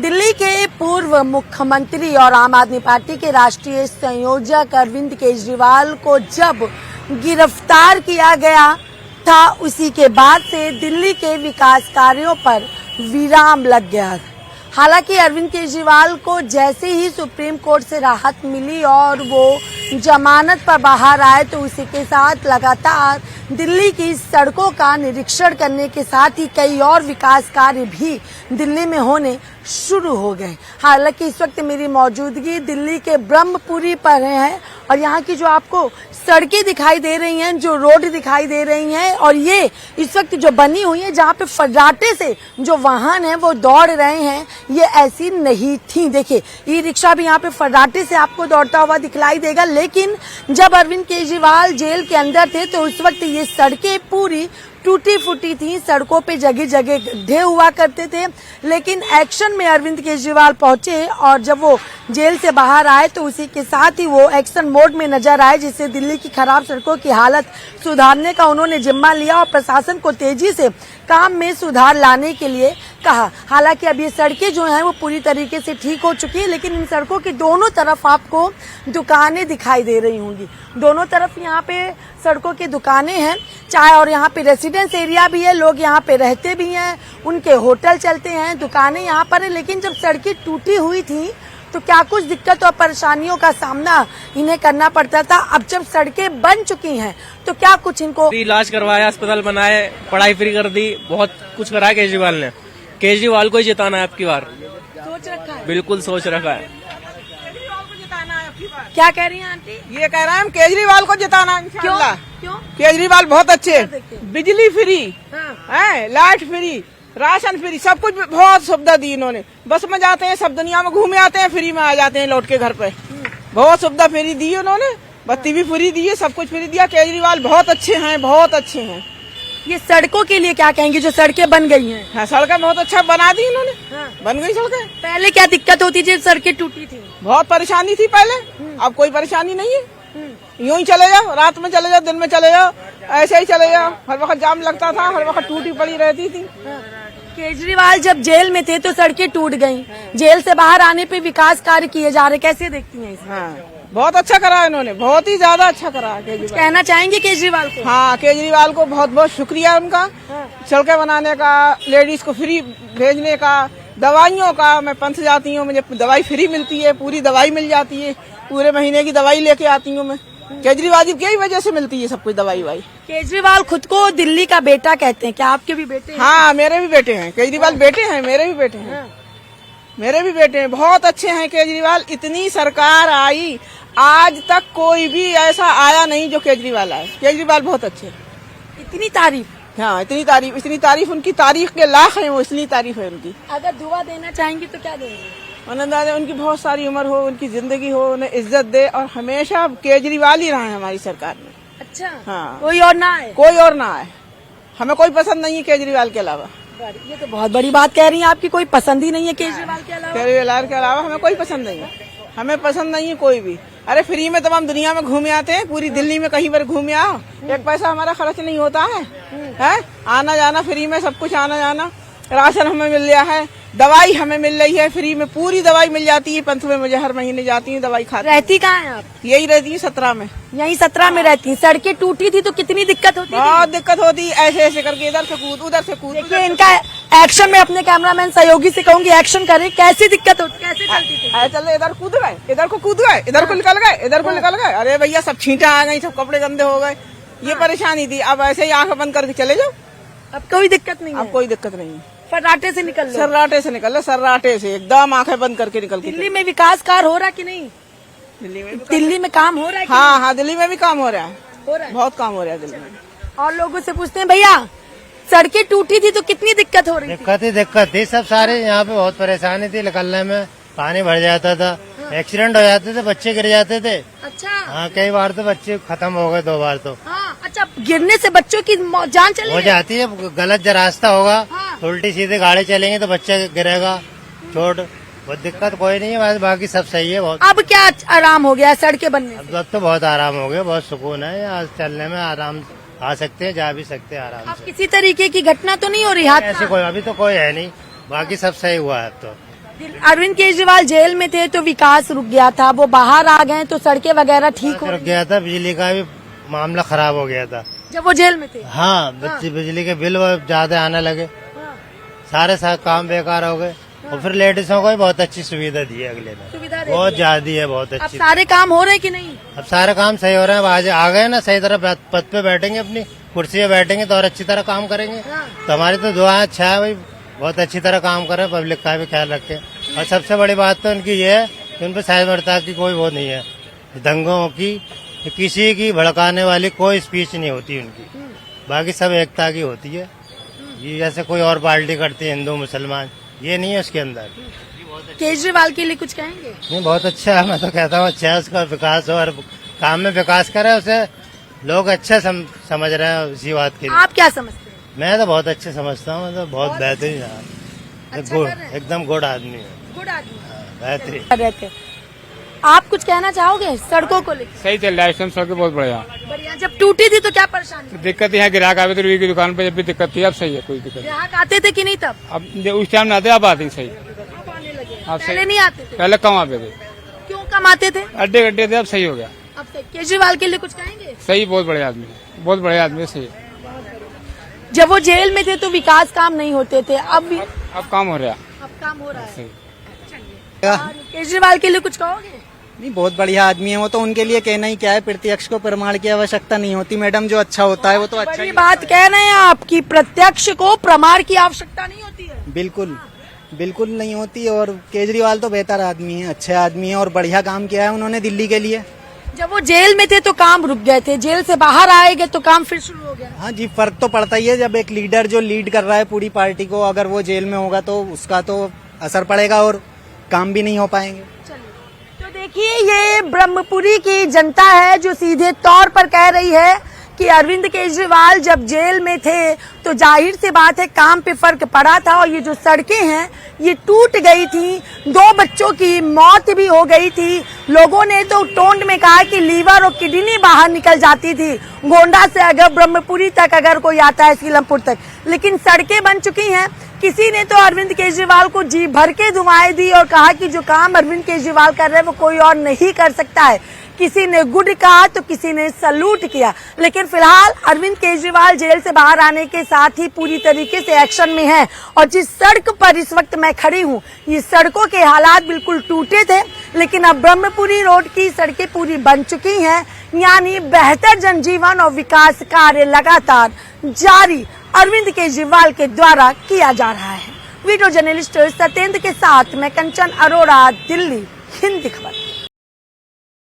दिल्ली के पूर्व मुख्यमंत्री और आम आदमी पार्टी के राष्ट्रीय संयोजक अरविंद केजरीवाल को जब गिरफ्तार किया गया था, उसी के बाद से दिल्ली के विकास कार्यों पर विराम लग गया। हालांकि अरविंद केजरीवाल को जैसे ही सुप्रीम कोर्ट से राहत मिली और वो जमानत पर बाहर आए, तो उसी के साथ लगातार दिल्ली की सड़कों का निरीक्षण करने के साथ ही कई और विकास कार्य भी दिल्ली में होने शुरू हो गए। हालांकि इस वक्त मेरी मौजूदगी दिल्ली के ब्रह्मपुरी पर है और यहाँ की जो आपको सड़कें दिखाई दे रही हैं, जो रोड दिखाई दे रही हैं, और ये इस वक्त जो बनी हुई है जहाँ पे फर्राटे से जो वाहन है वो दौड़ रहे हैं, ये ऐसी नहीं थी। देखिए, ई रिक्शा भी यहाँ पे फर्राटे से आपको दौड़ता हुआ दिखलाई देगा। लेकिन जब अरविंद केजरीवाल जेल के अंदर थे तो उस वक्त ये सड़कें पूरी टूटी फूटी थी, सड़कों पे जगह जगह गड्ढे हुआ करते थे। लेकिन एक्शन में अरविंद केजरीवाल पहुंचे और जब वो जेल से बाहर आए तो उसी के साथ ही वो एक्शन मोड में नजर आए, जिससे दिल्ली की खराब सड़कों की हालत सुधारने का उन्होंने जिम्मा लिया और प्रशासन को तेजी से काम में सुधार लाने के लिए कहा। हालांकि अब ये सड़कें जो हैं वो पूरी तरीके से ठीक हो चुकी है, लेकिन इन सड़कों के दोनों तरफ आपको दुकानें दिखाई दे रही होंगी। दोनों तरफ यहाँ पे सड़कों की दुकानें हैं, चाहे और यहाँ पे रेसिडेंस एरिया भी है, लोग यहाँ पे रहते भी हैं, उनके होटल चलते हैं, दुकानें यहाँ पर है। लेकिन जब सड़कें टूटी हुई थी तो क्या कुछ दिक्कत और परेशानियों का सामना इन्हें करना पड़ता था। अब जब सड़कें बन चुकी हैं तो क्या कुछ इनको इलाज करवाया, अस्पताल बनाए, पढ़ाई फ्री कर दी, बहुत कुछ करा केजरीवाल ने। केजरीवाल को ही जिताना है आपकी बार, सोच रखा है? बिल्कुल सोच रखा है। केजरीवाल को जिताना है आपकी बार। क्या कह रही हैं आंटी? ये कह रहे हैं हम केजरीवाल को जिताना इंशाल्लाह। क्यों? केजरीवाल बहुत अच्छे, बिजली फ्री हाँ। लाइट फ्री, राशन फ्री, सब कुछ बहुत सुविधा दी इन्होंने। बस में जाते हैं, सब दुनिया में घूमे आते हैं, फ्री में आ जाते हैं लौट के घर पे। बहुत सुविधा फ्री दी उन्होंने, बत्ती भी फ्री दी है, सब कुछ फ्री दिया। केजरीवाल बहुत अच्छे हैं, बहुत अच्छे हैं। ये सड़कों के लिए क्या कहेंगे जो सड़कें बन गई हैं? हाँ, सड़कें बहुत अच्छा बना दी इन्होंने। हाँ। बन गई सड़कें। पहले क्या दिक्कत होती थी, सड़कें टूटी थी? बहुत परेशानी थी पहले, अब कोई परेशानी नहीं है। यूं ही चले जाओ, रात में चले जाओ, दिन में चले जाओ, ऐसे ही चले जाओ। हर वक्त जाम लगता था, हर वक्त टूटी पड़ी रहती थी। केजरीवाल जब जेल में थे तो सड़कें टूट गईं, जेल से बाहर आने पे विकास कार्य किए जा रहे, कैसे देखती हैं इसे? हाँ, बहुत अच्छा करा इन्होंने, बहुत ही ज्यादा अच्छा करा केजरीवाल। कहना चाहेंगे केजरीवाल को? हाँ, केजरीवाल को बहुत बहुत शुक्रिया उनका। सड़कें बनाने का, लेडीज को फ्री भेजने का, दवाइयों का। मैं पंथ जाती हूँ, मुझे दवाई फ्री मिलती है, पूरी दवाई मिल जाती है, पूरे महीने की दवाई लेके आती हूँ मैं। केजरीवाल जी की वजह से मिलती है सब कुछ दवाई वाई। केजरीवाल खुद को दिल्ली का बेटा कहते हैं, क्या आपके भी बेटे हैं? हाँ, मेरे भी बेटे हैं, केजरीवाल बेटे हैं, मेरे भी बेटे हैं। मेरे भी बेटे हैं, बहुत अच्छे हैं केजरीवाल। इतनी सरकार आई, आज तक कोई भी ऐसा आया नहीं जो केजरीवाल आए। केजरीवाल बहुत अच्छे। इतनी तारीफ? हाँ, इतनी तारीफ उनकी तारीफ के लाख है वो, इसलिए तारीफ है उनकी। अगर दुआ देना चाहेंगे तो क्या देंगे? आनंद, उनकी बहुत सारी उम्र हो, उनकी जिंदगी हो, उन्हें इज्जत दे, और हमेशा केजरीवाल ही रहा है हमारी सरकार में। अच्छा। हाँ, कोई और ना आए? कोई और ना आए, हमें कोई पसंद नहीं है केजरीवाल के अलावा। ये तो बहुत बड़ी बात कह रही हैं, आपकी कोई पसंद ही नहीं है केजरीवाल के अलावा? केजरीवाल के अलावा हमें कोई पसंद नहीं है, हमें पसंद नहीं है कोई भी। अरे फ्री में तमाम दुनिया में घूमे आते हैं, पूरी दिल्ली में कहीं पर घूमे आओ, एक पैसा हमारा खर्च नहीं होता है। आना जाना फ्री में, सब कुछ आना जाना। राशन हमें मिल रहा है, दवाई हमें मिल रही है फ्री में, पूरी दवाई मिल जाती है। पंथ में मुझे हर महीने जाती हूँ दवाई खाती। रहती कहाँ हैं आप? यही रहती है 17 में। यही 17 में रहती हैं। सड़कें टूटी थी तो कितनी दिक्कत होती? बहुत दिक्कत होती, ऐसे ऐसे करके इधर से कूद, उधर से कूद। देखिए, इनका एक्शन में अपने कैमरामैन सहयोगी से कहूंगी, एक्शन करें। कैसी दिक्कत होती, कैसे चलती थी? चले, इधर कूद गए, इधर को कूद गए, इधर को निकल गए, इधर को निकल गए। अरे भैया, सब छींटा आ गई, सब कपड़े गंदे हो गए, ये परेशानी थी। अब ऐसे ही आंखें बंद करके चले जाओ, अब कोई दिक्कत नहीं है? अब कोई दिक्कत नहीं है। फर्राटे से निकल लो। सर्राटे से निकल लो, सर्राटे से एकदम आंखें बंद करके निकल के। दिल्ली में विकास कार्य हो रहा कि नहीं? दिल्ली में काम हो रहा है? हाँ हाँ, दिल्ली में भी काम हो रहा है, हो रहा है, बहुत काम हो रहा है दिल्ली में। और लोगों से पूछते हैं, भैया सड़कें टूटी थी तो कितनी दिक्कत हो रही थी? दिक्कत थी, सब सारे यहाँ पे बहुत परेशानी थी निकलने में, पानी भर जाता था, एक्सीडेंट हो जाते थे, बच्चे गिर जाते थे। अच्छा। हाँ, कई बार तो बच्चे खत्म हो गए, 2 बार तो। हाँ, अच्छा, गिरने से बच्चों की जान चली हो जाती है, गलत रास्ता होगा, हाँ। उल्टी सीधे गाड़ी चलेंगे तो बच्चा गिरेगा, चोट। बहुत दिक्कत कोई नहीं है, बाकी सब सही है बहुत। अब क्या आराम हो गया सड़कें बनने से? अब तो बहुत आराम हो गया, बहुत सुकून है, यहाँ चलने में आराम, आ सकते हैं, जा भी सकते हैं आराम अब से। किसी तरीके की घटना तो नहीं हो रही हाथ? ऐसे कोई अभी तो कोई है नहीं, बाकी सब सही हुआ है अब तो। अरविंद केजरीवाल जेल में थे तो विकास रुक गया था, वो बाहर आ गए तो सड़कें वगैरह ठीक हो रुक गया था, बिजली का भी मामला खराब हो गया था। जब वो जेल में थे। हाँ, बिजली के बिल ज्यादा आने लगे, सारे काम बेकार हो गए। और फिर लेडीजों को भी बहुत अच्छी सुविधा दी है अगले ने, सुविधा दे बहुत दी है। ज्यादा है, बहुत अब अच्छी। सारे काम हो रहे हैं कि नहीं? अब सारे काम सही हो रहे हैं। आज आ गए ना, सही तरह पद पे बैठेंगे, अपनी कुर्सी पे बैठेंगे तो और अच्छी तरह काम करेंगे। तो हमारी तो दुआ अच्छा है भाई, बहुत अच्छी तरह काम करें, पब्लिक का भी ख्याल रखें। और सबसे बड़ी बात तो उनकी ये है कि उन पर सहायता की कोई वो नहीं है, दंगों की किसी की भड़काने वाली कोई स्पीच नहीं होती उनकी, बाकी सब एकता की होती है। ये जैसे कोई और पार्टी करती है, हिंदू मुसलमान, ये नहीं है उसके अंदर। केजरीवाल के लिए कुछ कहेंगे? नहीं, बहुत अच्छा है, मैं तो कहता हूँ अच्छा है, उसका विकास हो और काम में विकास करे, उसे लोग अच्छा समझ रहे हैं उसी बात के लिए। आप क्या समझते हैं? मैं तो बहुत अच्छे समझता हूँ, तो बहुत बेहतरीन है, अच्छा कर रहे हैं? एकदम गुड आदमी है, गुड आदमी बेहतरीन। कर रहे थे। आप कुछ कहना चाहोगे सड़कों को लेकर? सही चल रहा है, इस टाइम सड़कें बहुत बढ़िया। बढ़िया। जब टूटी थी तो क्या परेशानी थी? दिक्कत यहाँ ग्राहक आवे तो रुई की दुकान पे जब भी दिक्कत थी, अब सही है, कोई दिक्कत ग्राहक आते थे कि नहीं तब? नहीं। अब उस टाइम आते, अब आते सही। अब आने लगे। अब पहले सही। नहीं आते थे? पहले कम आते थे, क्यों कम आते थे? अड्डे गड्ढे थे, अब सही हो गया। अब से केजरीवाल के लिए कुछ कहेंगे? सही, बहुत बढ़िया आदमी है, बहुत बढ़िया आदमी है, सही है। जब वो जेल में थे तो विकास काम नहीं होते थे, अब काम हो रहा है, अब काम हो रहा है। सही। और केजरीवाल के लिए कुछ कहोगे? नहीं, बहुत बढ़िया आदमी है वो तो, उनके लिए कहना ही क्या है, प्रत्यक्ष को प्रमाण की आवश्यकता नहीं होती मैडम, जो अच्छा होता है वो तो अच्छा बड़ी ही बात कह रहे हैं आप कि प्रत्यक्ष को प्रमाण की आवश्यकता नहीं होती है। बिल्कुल बिल्कुल नहीं होती। और केजरीवाल तो बेहतर आदमी है, अच्छे आदमी है, और बढ़िया काम किया है उन्होंने दिल्ली के लिए। जब वो जेल में थे तो काम रुक गए थे, जेल से बाहर आएंगे तो काम फिर शुरू हो गया। हाँ जी, फर्क तो पड़ता ही है, जब एक लीडर जो लीड कर रहा है पूरी पार्टी को, अगर वो जेल में होगा तो उसका तो असर पड़ेगा और काम भी नहीं हो पाएंगे। चलिए, तो देखिए ये ब्रह्मपुरी की जनता है जो सीधे तौर पर कह रही है कि अरविंद केजरीवाल जब जेल में थे तो जाहिर सी बात है काम पे फर्क पड़ा था, और ये जो सड़कें हैं ये टूट गई थी, 2 बच्चों की मौत भी हो गई थी। लोगों ने तो टोंड में कहा कि लीवर और किडनी बाहर निकल जाती थी गोंडा से अगर ब्रह्मपुरी तक अगर कोई आता है सीलमपुर तक, लेकिन सड़कें बन चुकी हैं। किसी ने तो अरविंद केजरीवाल को जी भर के दुआएं दी और कहा कि जो काम अरविंद केजरीवाल कर रहे हैं वो कोई और नहीं कर सकता है। किसी ने गुड कहा तो किसी ने सलूट किया, लेकिन फिलहाल अरविंद केजरीवाल जेल से बाहर आने के साथ ही पूरी तरीके से एक्शन में हैं। और जिस सड़क पर इस वक्त मैं खड़ी हूँ, ये सड़कों के हालात बिल्कुल टूटे थे, लेकिन अब ब्रह्मपुरी रोड की सड़कें पूरी बन चुकी हैं, यानी बेहतर जनजीवन और विकास कार्य लगातार जारी अरविंद केजरीवाल के द्वारा किया जा रहा है। वीडियो जर्नलिस्ट सत्येंद्र के साथ मैं कंचन अरोड़ा, दिल्ली, हिंद खबर।